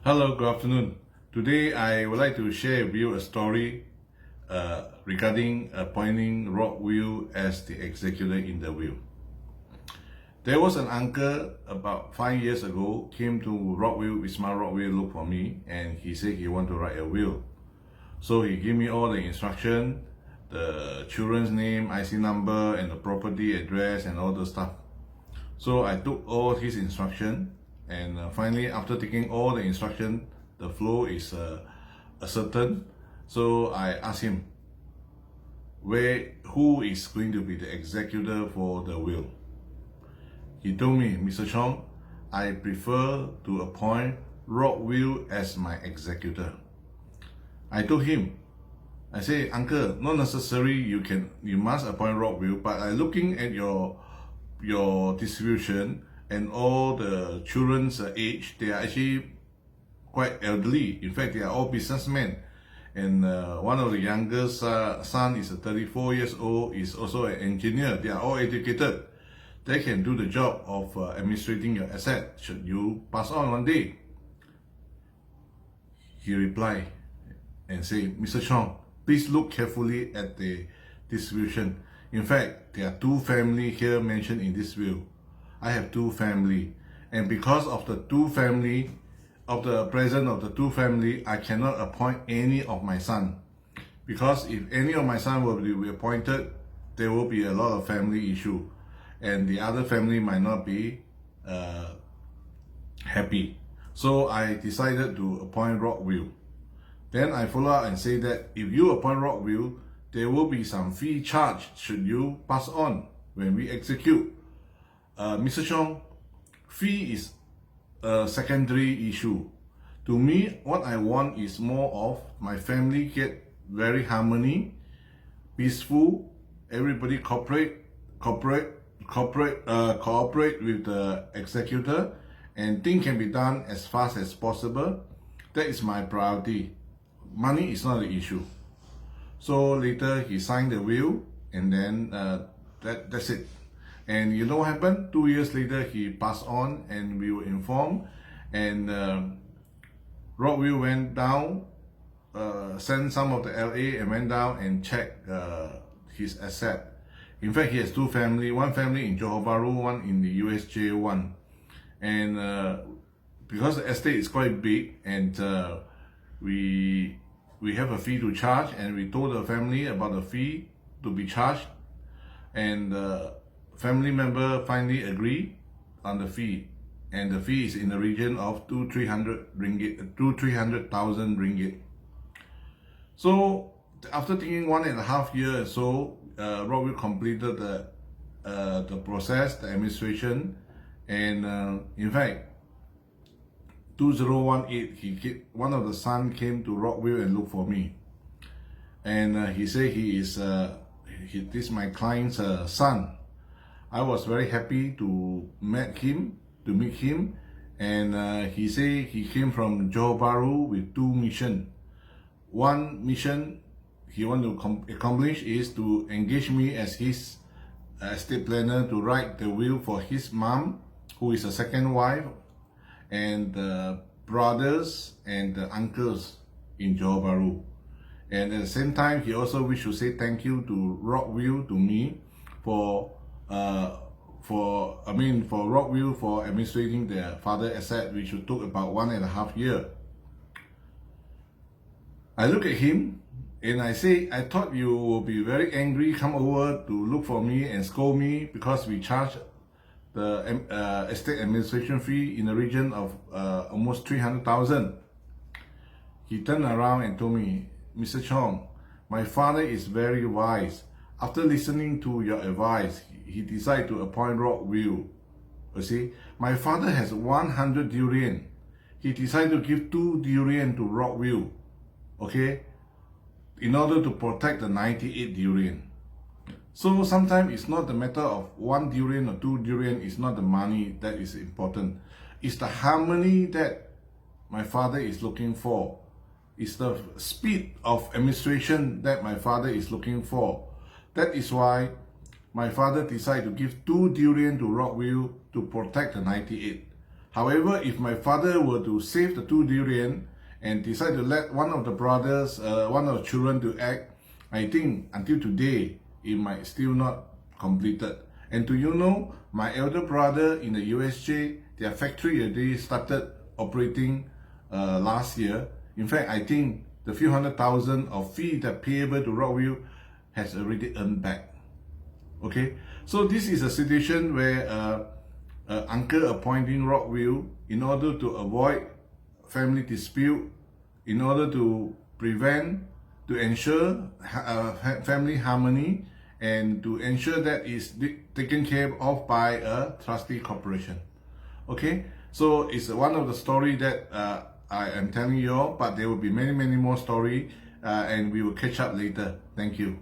Hello, good afternoon. Today I would like to share with you a story regarding appointing Rockwills as the executor in the will. There was an uncle about 5 years ago came to Rockwills, Wisma Rockwills, look for me, and he said he want to write a will. So he gave me all the instruction, the children's name, IC number, and the property address and all the stuff. So I took all his instruction, and finally, after taking all the instruction, the flow is certain. So I asked him who is going to be the executor for the will. He told me, Mr. Chong, I prefer to appoint Rockwills as my executor. I told him, I say, Uncle, not necessary you must appoint Rockwills, but I'm looking at your distribution and all the children's age, they are actually quite elderly. In fact, they are all businessmen. And one of the youngest son is 34 years old, is also an engineer. They are all educated. They can do the job of administrating your asset should you pass on one day. He replied and said, Mr. Chong, please look carefully at the distribution. In fact, there are two families here mentioned in this will. I have two families, and because of the two family, of the presence of the two family, I cannot appoint any of my son. Because if any of my son will be appointed, there will be a lot of family issue, and the other family might not be happy. So I decided to appoint Rockwills. Then I follow up and say that if you appoint Rockwills, there will be some fee charged should you pass on when we execute. Mr. Chong, fee is a secondary issue. To me, what I want is more of my family get very harmony, peaceful, everybody cooperate with the executor, and things can be done as fast as possible. That is my priority. Money is not an issue. So later he signed the will, and then that's it. And you know what happened? 2 years later, he passed on, and we were informed. And Rockwills went down, sent some of the LA, and went down and checked his asset. In fact, he has two families, one family in Johor Bahru, one in the USJ1. And because the estate is quite big, and we have a fee to charge, and we told the family about the fee to be charged, and family member finally agreed on the fee, and the fee is in the region of 200,000 ringgit. So after taking 1.5 years or so, Rockwills completed the process, the administration, and in fact, 2018, one of the son came to Rockwills and looked for me, and he said he is this my client's son. I was very happy to meet him, and he said he came from Johor Bahru with two missions. One mission he want to accomplish is to engage me as his estate planner to write the will for his mom, who is a second wife, and the brothers and the uncles in Johor Bahru. And at the same time, he also wished to say thank you to Rockwills, to me, for Rockwills for administrating their father asset, which took about 1.5 years. I look at him and I say, I thought you will be very angry, come over to look for me and scold me because we charge the estate administration fee in the region of almost 300,000. He turned around and told me, Mr. Chong, my father is very wise. After listening to your advice, he decided to appoint Rockwills. You see, my father has 100 durian. He decided to give 2 durian to Rockwills, okay, in order to protect the 98 durian. So sometimes it's not the matter of 1 durian or 2 durian, it's not the money that is important. It's the harmony that my father is looking for. It's the speed of administration that my father is looking for. That is why my father decided to give 2 durian to Rockwills to protect the 98. However, if my father were to save the 2 durian and decide to let one of the brothers, one of the children to act, I think until today, it might still not completed. And do you know, my elder brother in the USJ, their factory already started operating last year. In fact, I think the few $100,000 of fee that payable to Rockwills has already earned back. Okay, so this is a situation where uncle appointing Rockwills in order to avoid family dispute, in order to prevent, to ensure family harmony, and to ensure that is taken care of by a trustee corporation. Okay, so it's one of the story that I am telling you all, but there will be many more story, and we will catch up later. Thank you.